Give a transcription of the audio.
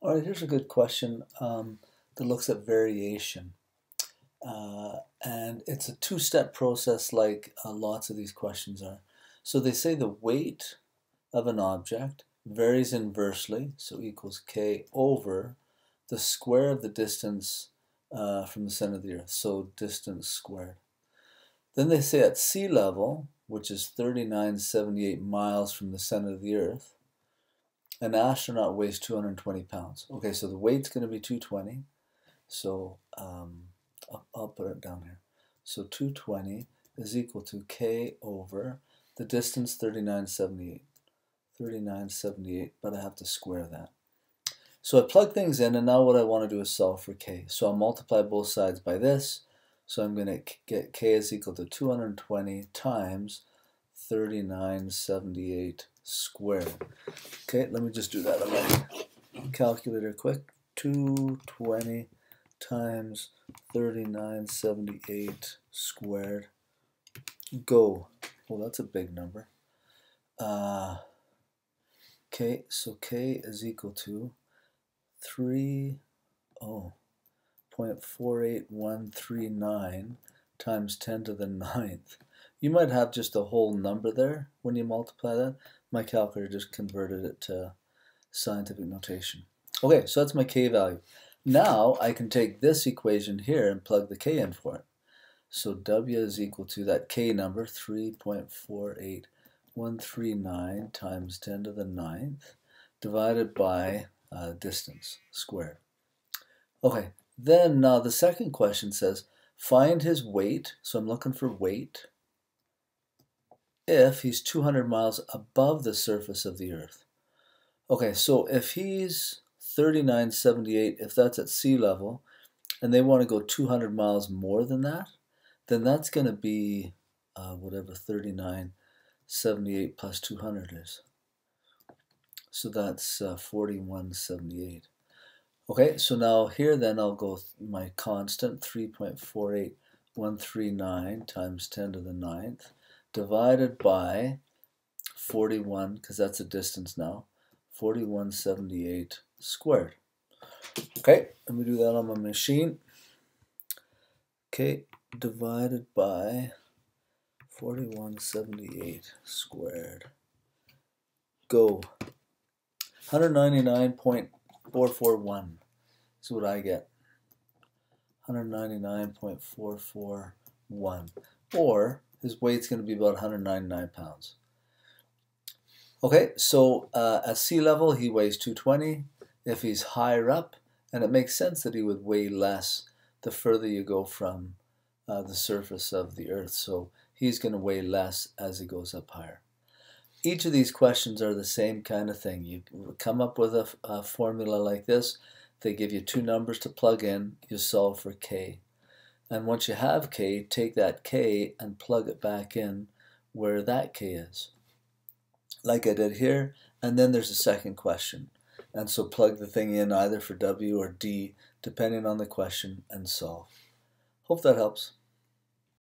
All right, here's a good question that looks at variation. And it's a two-step process like lots of these questions are. So they say the weight of an object varies inversely, so equals k over the square of the distance from the center of the Earth, so distance squared. Then they say at sea level, which is 3978 miles from the center of the Earth, an astronaut weighs 220 pounds. Okay, so the weight's going to be 220. So I'll put it down here. So 220 is equal to k over the distance 3978. 3978, but I have to square that. So I plug things in, and now what I want to do is solve for k. So I'll multiply both sides by this. So I'm going to get k is equal to 220 times 3978 squared. Okay, let me just do that on my calculator quick. 220 times 3978 squared. Go. Well, that's a big number. Okay, so k is equal to 0.48139 times 10 to the 9th. You might have just a whole number there when you multiply that. My calculator just converted it to scientific notation. Okay, so that's my k value. Now I can take this equation here and plug the k in for it. So W is equal to that k number, 3.48139 times 10 to the 9th, divided by distance squared. Okay, then now the second question says, find his weight. So I'm looking for weight if he's 200 miles above the surface of the Earth. Okay, so if he's 3978, if that's at sea level, and they want to go 200 miles more than that, then that's going to be whatever 3978 plus 200 is. So that's 4178. Okay, so now here then I'll go my constant, 3.48139 times 10 to the 9th, divided by 41, because that's a distance now, 4178 squared. Okay, let me do that on my machine. Okay, divided by 4178 squared. Go. 199.441 is what I get. 199.441. Or his weight's going to be about 199 pounds. Okay, so at sea level he weighs 220. If he's higher up, and it makes sense that he would weigh less the further you go from the surface of the Earth. So he's going to weigh less as he goes up higher. Each of these questions are the same kind of thing. You come up with a formula like this. They give you two numbers to plug in. You solve for k. And once you have k, take that k and plug it back in where that k is, like I did here. And then there's a second question. And so plug the thing in either for W or D, depending on the question, and solve. Hope that helps.